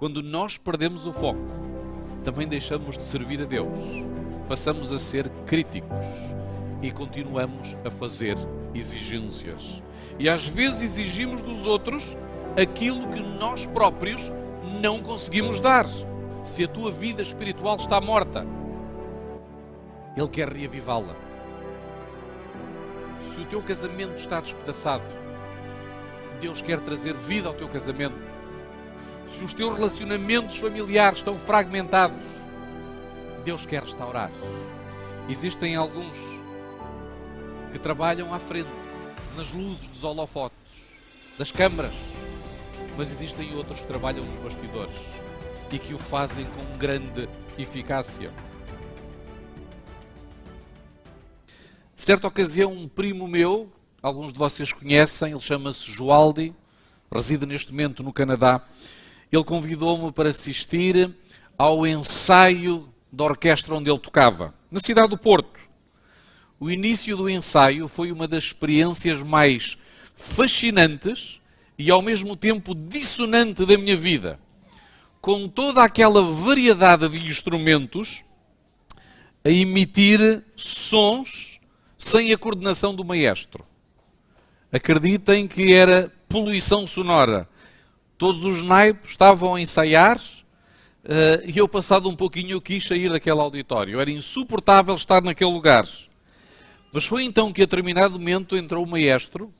Quando nós perdemos o foco, também deixamos de servir a Deus. Passamos a ser críticos e continuamos a fazer exigências. E às vezes exigimos dos outros aquilo que nós próprios não conseguimos dar. Se a tua vida espiritual está morta, Ele quer reavivá-la. Se o teu casamento está despedaçado, Deus quer trazer vida ao teu casamento. Se os teus relacionamentos familiares estão fragmentados, Deus quer restaurar. Existem alguns que trabalham à frente, nas luzes dos holofotes, das câmaras, mas existem outros que trabalham nos bastidores e que o fazem com grande eficácia. Certa ocasião, um primo meu, alguns de vocês conhecem, ele chama-se Joaldi, reside neste momento no Canadá. Ele convidou-me para assistir ao ensaio da orquestra onde ele tocava, na cidade do Porto. O início do ensaio foi uma das experiências mais fascinantes e ao mesmo tempo dissonante da minha vida. Com toda aquela variedade de instrumentos a emitir sons sem a coordenação do maestro. Acreditem que era poluição sonora. Todos os naipes estavam a ensaiar e eu, passado um pouquinho, quis sair daquele auditório. Era insuportável estar naquele lugar. Mas foi então que, a determinado momento, entrou o maestro.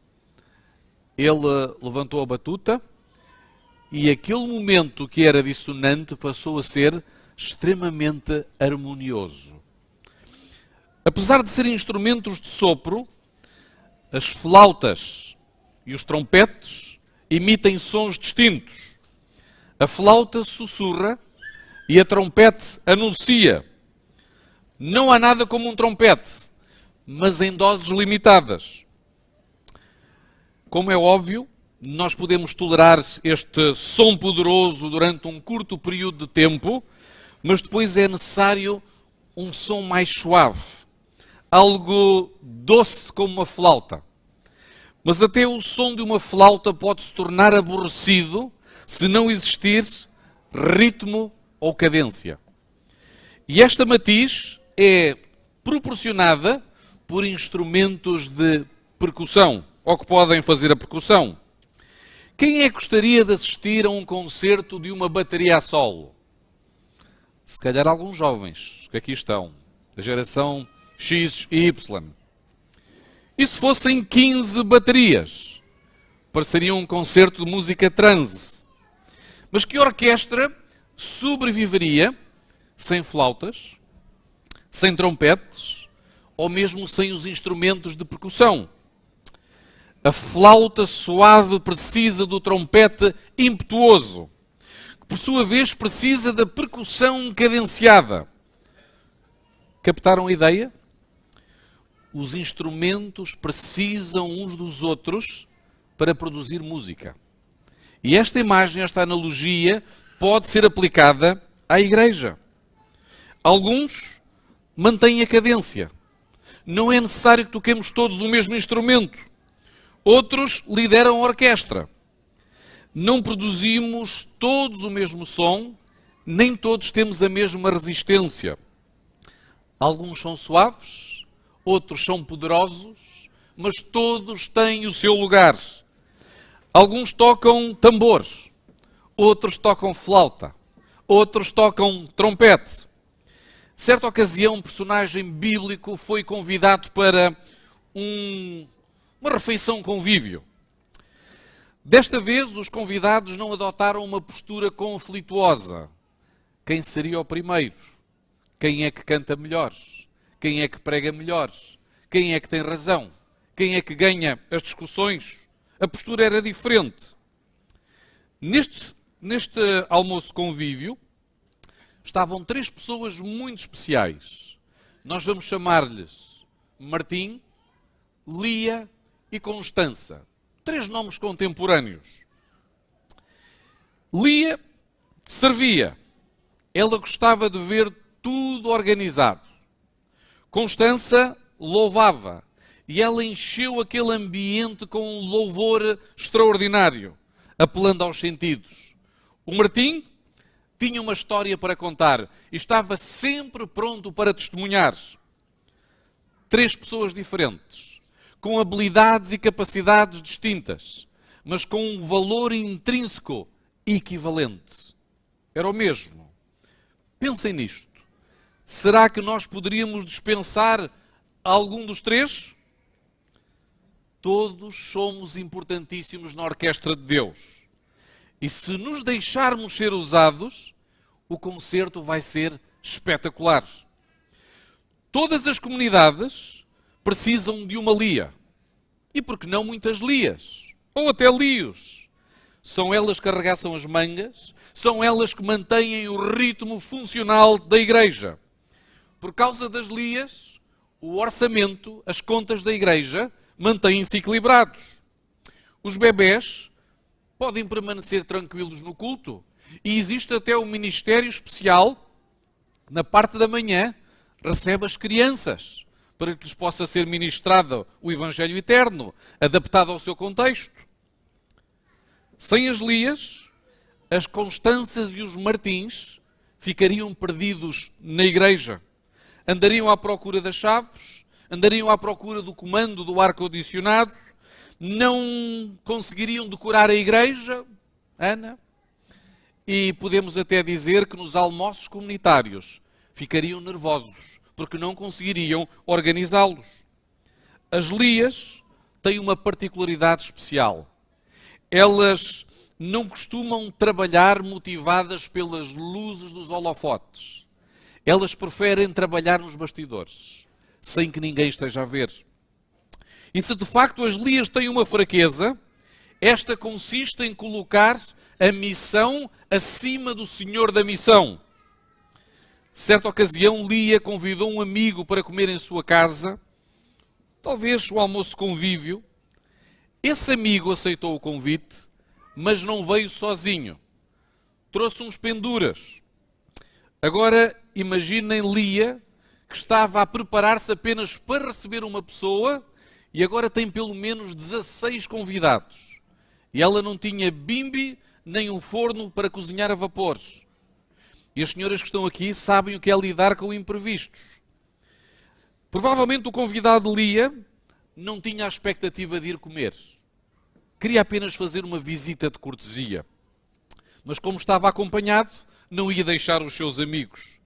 Ele levantou a batuta e aquele momento que era dissonante passou a ser extremamente harmonioso. Apesar de serem instrumentos de sopro, as flautas e os trompetes emitem sons distintos. A flauta sussurra e a trompete anuncia. Não há nada como um trompete, mas em doses limitadas. Como é óbvio, nós podemos tolerar este som poderoso durante um curto período de tempo, mas depois é necessário um som mais suave, algo doce como uma flauta. Mas até o som de uma flauta pode se tornar aborrecido se não existir ritmo ou cadência. E esta matiz é proporcionada por instrumentos de percussão, ou que podem fazer a percussão. Quem é que gostaria de assistir a um concerto de uma bateria a solo? Se calhar alguns jovens que aqui estão, da geração X e Y. E se fossem 15 baterias? Pareceria um concerto de música transe. Mas que orquestra sobreviveria sem flautas, sem trompetes, ou mesmo sem os instrumentos de percussão? A flauta suave precisa do trompete impetuoso, que por sua vez precisa da percussão cadenciada. Captaram a ideia? Os instrumentos precisam uns dos outros para produzir música. E esta imagem, esta analogia, pode ser aplicada à igreja. Alguns mantêm a cadência. Não é necessário que toquemos todos o mesmo instrumento. Outros lideram a orquestra. Não produzimos todos o mesmo som, nem todos temos a mesma resistência. Alguns são suaves, outros são poderosos, mas todos têm o seu lugar. Alguns tocam tambor, outros tocam flauta, outros tocam trompete. Certa ocasião, um personagem bíblico foi convidado para uma refeição convívio. Desta vez, os convidados não adotaram uma postura conflituosa. Quem seria o primeiro? Quem é que canta melhor? Quem é que prega melhor? Quem é que tem razão? Quem é que ganha as discussões? A postura era diferente. Neste almoço convívio, estavam 3 pessoas muito especiais. Nós vamos chamar-lhes Martim, Lia e Constança. 3 nomes contemporâneos. Lia servia. Ela gostava de ver tudo organizado. Constança louvava. E ela encheu aquele ambiente com um louvor extraordinário, apelando aos sentidos. O Martim tinha uma história para contar e estava sempre pronto para testemunhar. 3 pessoas diferentes, com habilidades e capacidades distintas, mas com um valor intrínseco equivalente. Era o mesmo. Pensem nisto. Será que nós poderíamos dispensar algum dos 3? Todos somos importantíssimos na orquestra de Deus. E se nos deixarmos ser usados, o concerto vai ser espetacular. Todas as comunidades precisam de uma Lia. E por que não muitas Lias? Ou até Lios. São elas que arregaçam as mangas, são elas que mantêm o ritmo funcional da igreja. Por causa das Lias, o orçamento, as contas da igreja, mantêm-se equilibrados. Os bebés podem permanecer tranquilos no culto e existe até um ministério especial, na parte da manhã, recebe as crianças para que lhes possa ser ministrado o Evangelho Eterno, adaptado ao seu contexto. Sem as Lias, as Constanças e os Martins ficariam perdidos na igreja. Andariam à procura das chaves, andariam à procura do comando do ar-condicionado, não conseguiriam decorar a igreja, Ana, e podemos até dizer que nos almoços comunitários ficariam nervosos, porque não conseguiriam organizá-los. As Lias têm uma particularidade especial. Elas não costumam trabalhar motivadas pelas luzes dos holofotes. Elas preferem trabalhar nos bastidores, sem que ninguém esteja a ver. E se de facto as Lias têm uma fraqueza, esta consiste em colocar a missão acima do senhor da missão. Certa ocasião, Lia convidou um amigo para comer em sua casa, talvez o almoço convívio. Esse amigo aceitou o convite, mas não veio sozinho. Trouxe uns penduras. Agora, imaginem Lia, que estava a preparar-se apenas para receber uma pessoa e agora tem pelo menos 16 convidados. E ela não tinha bimbi nem um forno para cozinhar a vapor. E as senhoras que estão aqui sabem o que é lidar com imprevistos. Provavelmente o convidado Lia não tinha a expectativa de ir comer. Queria apenas fazer uma visita de cortesia. Mas como estava acompanhado, não ia deixar os seus amigos.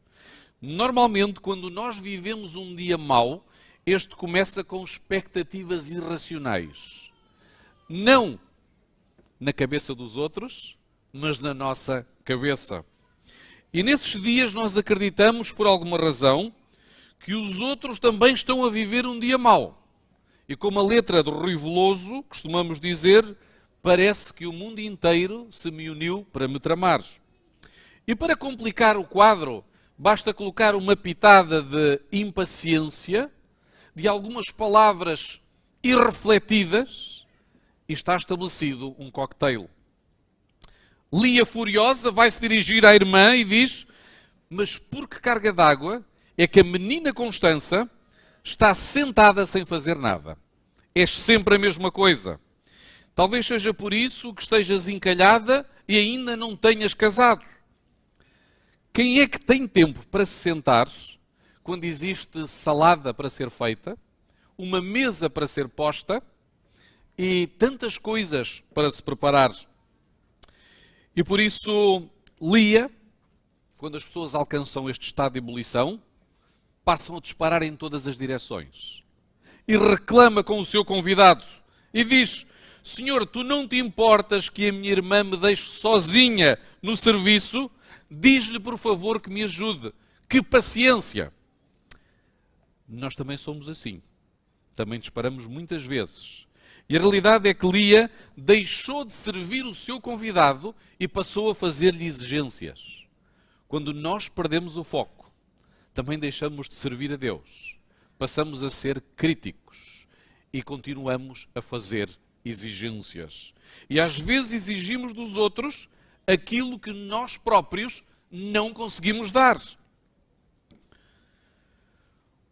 Normalmente, quando nós vivemos um dia mau, este começa com expectativas irracionais. Não na cabeça dos outros, mas na nossa cabeça. E nesses dias nós acreditamos, por alguma razão, que os outros também estão a viver um dia mau. E como a letra do Rui Veloso, costumamos dizer, parece que o mundo inteiro se me uniu para me tramar. E para complicar o quadro, basta colocar uma pitada de impaciência, de algumas palavras irrefletidas, e está estabelecido um cocktail. Lia, furiosa, vai se dirigir à irmã e diz: mas por que carga d'água é que a menina Constança está sentada sem fazer nada? És sempre a mesma coisa. Talvez seja por isso que estejas encalhada e ainda não tenhas casado. Quem é que tem tempo para se sentar quando existe salada para ser feita, uma mesa para ser posta e tantas coisas para se preparar? E por isso, Lia, quando as pessoas alcançam este estado de ebulição, passam a disparar em todas as direções. E reclama com o seu convidado e diz: Senhor, tu não te importas que a minha irmã me deixe sozinha no serviço? Diz-lhe, por favor, que me ajude. Que paciência! Nós também somos assim. Também disparamos muitas vezes. E a realidade é que Lia deixou de servir o seu convidado e passou a fazer-lhe exigências. Quando nós perdemos o foco, também deixamos de servir a Deus. Passamos a ser críticos e continuamos a fazer exigências. E às vezes exigimos dos outros aquilo que nós próprios não conseguimos dar.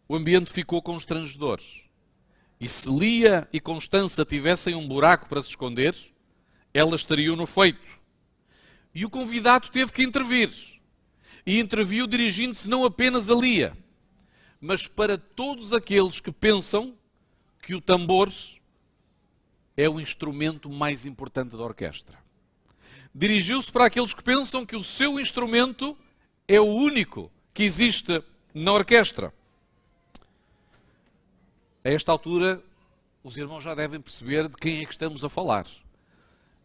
O ambiente ficou constrangedor. E se Lia e Constança tivessem um buraco para se esconder, elas estariam no feito. E o convidado teve que intervir. E interviu dirigindo-se não apenas a Lia, mas para todos aqueles que pensam que o tambor é o instrumento mais importante da orquestra. Dirigiu-se para aqueles que pensam que o seu instrumento é o único que existe na orquestra. A esta altura, os irmãos já devem perceber de quem é que estamos a falar.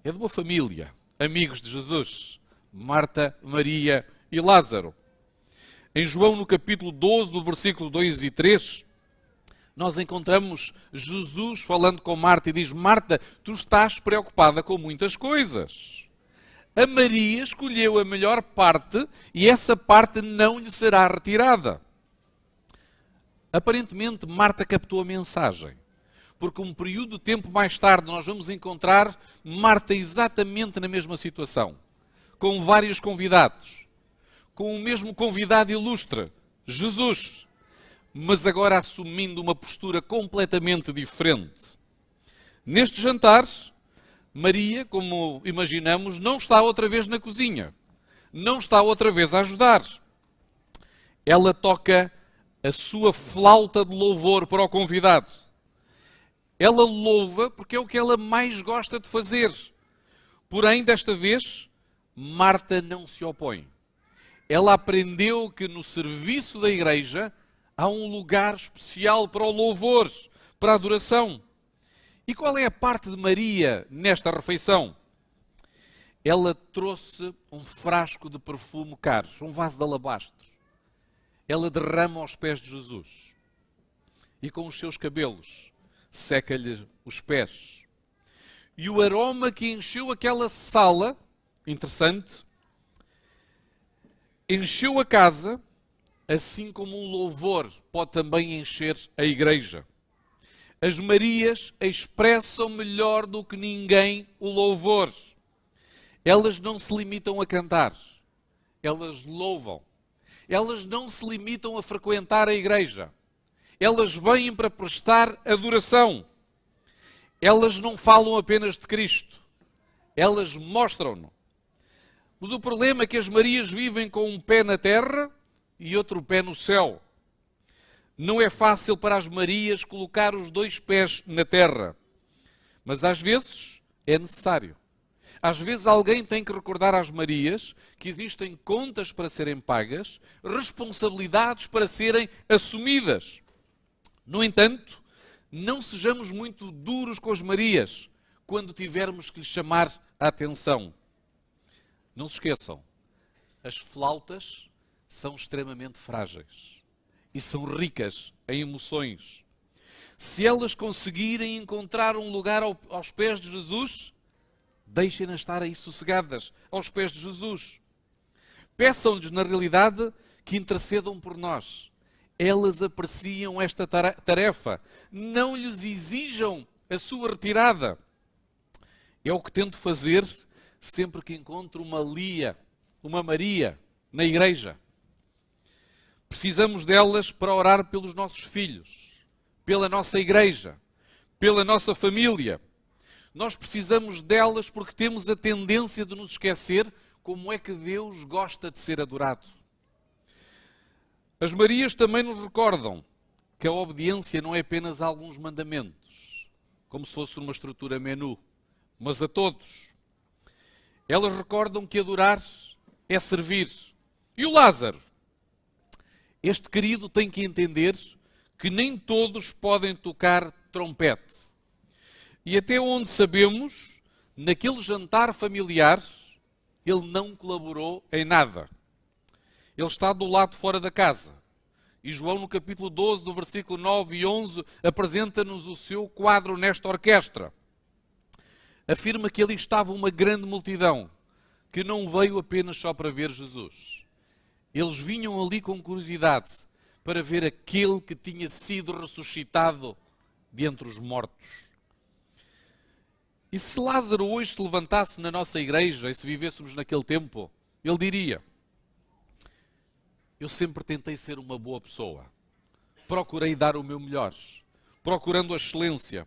É de uma família, amigos de Jesus, Marta, Maria e Lázaro. Em João, no capítulo 12, no versículo 2 e 3, nós encontramos Jesus falando com Marta e diz: Marta, tu estás preocupada com muitas coisas. A Maria escolheu a melhor parte e essa parte não lhe será retirada. Aparentemente, Marta captou a mensagem, porque um período de tempo mais tarde nós vamos encontrar Marta exatamente na mesma situação, com vários convidados, com o mesmo convidado ilustre, Jesus, mas agora assumindo uma postura completamente diferente. Neste jantar, Maria, como imaginamos, não está outra vez na cozinha, não está outra vez a ajudar. Ela toca a sua flauta de louvor para o convidado. Ela louva porque é o que ela mais gosta de fazer. Porém, desta vez, Marta não se opõe. Ela aprendeu que no serviço da igreja há um lugar especial para o louvor, para a adoração. E qual é a parte de Maria nesta refeição? Ela trouxe um frasco de perfume caro, um vaso de alabastro. Ela derrama aos pés de Jesus. E com os seus cabelos seca-lhe os pés. E o aroma que encheu aquela sala, interessante, encheu a casa, assim como um louvor pode também encher a igreja. As Marias expressam melhor do que ninguém o louvor. Elas não se limitam a cantar, elas louvam. Elas não se limitam a frequentar a igreja. Elas vêm para prestar adoração. Elas não falam apenas de Cristo. Elas mostram-no. Mas o problema é que as Marias vivem com um pé na terra e outro pé no céu. Não é fácil para as Marias colocar os dois pés na terra. Mas às vezes é necessário. Às vezes alguém tem que recordar às Marias que existem contas para serem pagas, responsabilidades para serem assumidas. No entanto, não sejamos muito duros com as Marias quando tivermos que lhes chamar a atenção. Não se esqueçam, as flautas são extremamente frágeis e são ricas em emoções. Se elas conseguirem encontrar um lugar aos pés de Jesus, deixem-nas estar aí sossegadas, aos pés de Jesus. Peçam-lhes, na realidade, que intercedam por nós. Elas apreciam esta tarefa. Não lhes exijam a sua retirada. É o que tento fazer sempre que encontro uma Lia, uma Maria, na igreja. Precisamos delas para orar pelos nossos filhos, pela nossa igreja, pela nossa família. Nós precisamos delas porque temos a tendência de nos esquecer como é que Deus gosta de ser adorado. As Marias também nos recordam que a obediência não é apenas a alguns mandamentos, como se fosse uma estrutura menu, mas a todos. Elas recordam que adorar é servir. E o Lázaro? Este querido tem que entender que nem todos podem tocar trompete. E até onde sabemos, naquele jantar familiar, ele não colaborou em nada. Ele está do lado de fora da casa. E João, no capítulo 12, do versículo 9 e 11, apresenta-nos o seu quadro nesta orquestra. Afirma que ali estava uma grande multidão, que não veio apenas só para ver Jesus. Eles vinham ali com curiosidade para ver aquele que tinha sido ressuscitado de entre os mortos. E se Lázaro hoje se levantasse na nossa igreja, e se vivêssemos naquele tempo, ele diria: eu sempre tentei ser uma boa pessoa. Procurei dar o meu melhor, procurando a excelência.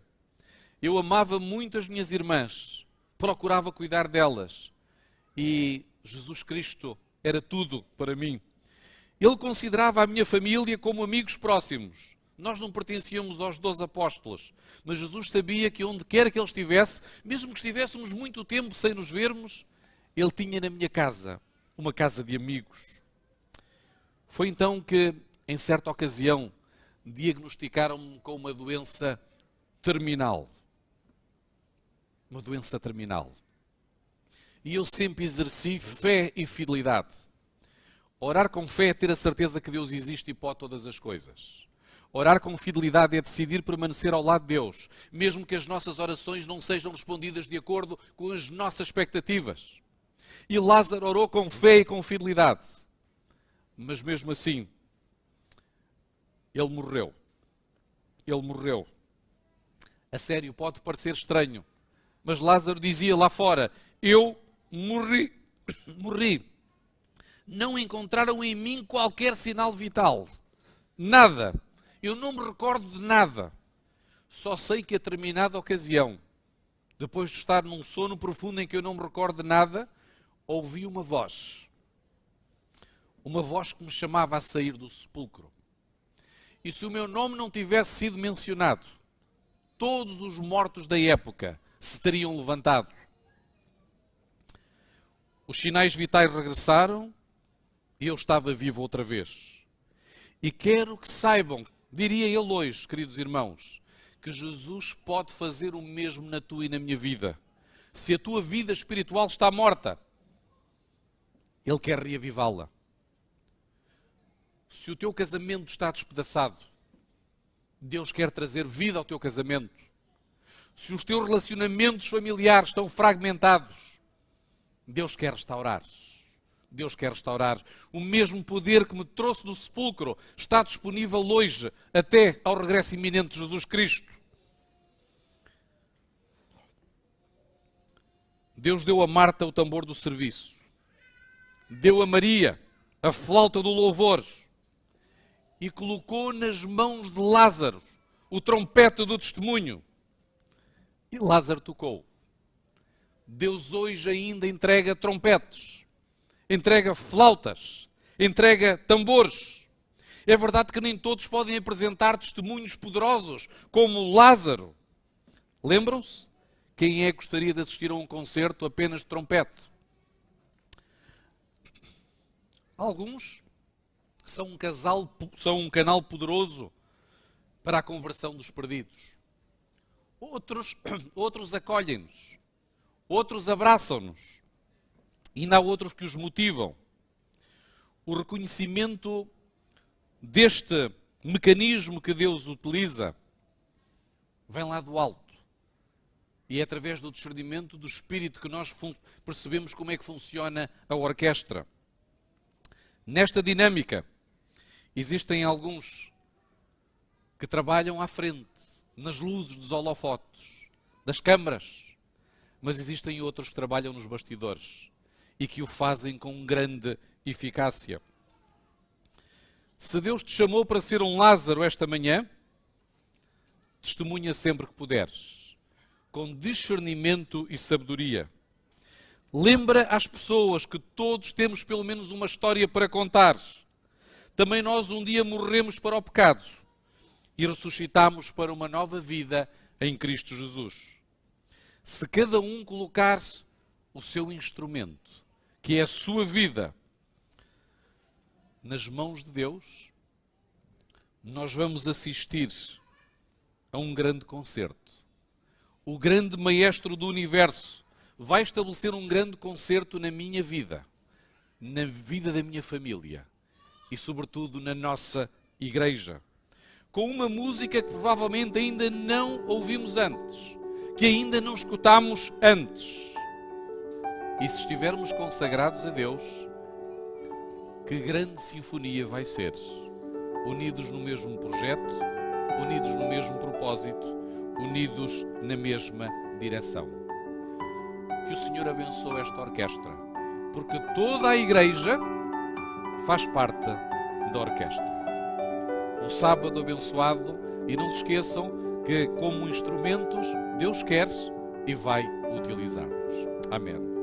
Eu amava muito as minhas irmãs, procurava cuidar delas. E Jesus Cristo era tudo para mim. Ele considerava a minha família como amigos próximos. Nós não pertencíamos aos 12 apóstolos, mas Jesus sabia que onde quer que ele estivesse, mesmo que estivéssemos muito tempo sem nos vermos, ele tinha na minha casa uma casa de amigos. Foi então que, em certa ocasião, diagnosticaram-me com uma doença terminal. Uma doença terminal. E eu sempre exerci fé e fidelidade. Orar com fé é ter a certeza que Deus existe e pode todas as coisas. Orar com fidelidade é decidir permanecer ao lado de Deus, mesmo que as nossas orações não sejam respondidas de acordo com as nossas expectativas. E Lázaro orou com fé e com fidelidade. Mas mesmo assim, ele morreu. Ele morreu. A sério, pode parecer estranho, mas Lázaro dizia lá fora: eu morri. Não encontraram em mim qualquer sinal vital. Nada. Eu não me recordo de nada. Só sei que a determinada ocasião, depois de estar num sono profundo em que eu não me recordo de nada, ouvi uma voz. Uma voz que me chamava a sair do sepulcro. E se o meu nome não tivesse sido mencionado, todos os mortos da época se teriam levantado. Os sinais vitais regressaram e eu estava vivo outra vez. E quero que saibam, diria ele hoje, queridos irmãos, que Jesus pode fazer o mesmo na tua e na minha vida. Se a tua vida espiritual está morta, Ele quer reavivá-la. Se o teu casamento está despedaçado, Deus quer trazer vida ao teu casamento. Se os teus relacionamentos familiares estão fragmentados, Deus quer restaurar. Deus quer restaurar. O mesmo poder que me trouxe do sepulcro está disponível hoje, até ao regresso iminente de Jesus Cristo. Deus deu a Marta o tambor do serviço. Deu a Maria a flauta do louvor. E colocou nas mãos de Lázaro o trompete do testemunho. E Lázaro tocou. Deus hoje ainda entrega trompetes, entrega flautas, entrega tambores. É verdade que nem todos podem apresentar testemunhos poderosos, como Lázaro. Lembram-se? Quem é que gostaria de assistir a um concerto apenas de trompete? Alguns são um canal poderoso para a conversão dos perdidos. Outros acolhem-nos. Outros abraçam-nos. E ainda há outros que os motivam. O reconhecimento deste mecanismo que Deus utiliza vem lá do alto. E é através do discernimento do Espírito que nós percebemos como é que funciona a orquestra. Nesta dinâmica, existem alguns que trabalham à frente, nas luzes dos holofotes, das câmaras, mas existem outros que trabalham nos bastidores e que o fazem com grande eficácia. Se Deus te chamou para ser um Lázaro esta manhã, testemunha sempre que puderes, com discernimento e sabedoria. Lembra às pessoas que todos temos pelo menos uma história para contar. Também nós um dia morremos para o pecado e ressuscitamos para uma nova vida em Cristo Jesus. Se cada um colocar o seu instrumento, que é a sua vida, nas mãos de Deus, nós vamos assistir a um grande concerto. O grande maestro do universo vai estabelecer um grande concerto na minha vida, na vida da minha família e, sobretudo, na nossa igreja. Com uma música que provavelmente ainda não ouvimos antes, que ainda não escutámos antes. E se estivermos consagrados a Deus, que grande sinfonia vai ser. Unidos no mesmo projeto, unidos no mesmo propósito, unidos na mesma direção. Que o Senhor abençoe esta orquestra, porque toda a igreja faz parte da orquestra. Um sábado abençoado e não se esqueçam que, como instrumentos, Deus quer e vai utilizar-nos. Amém.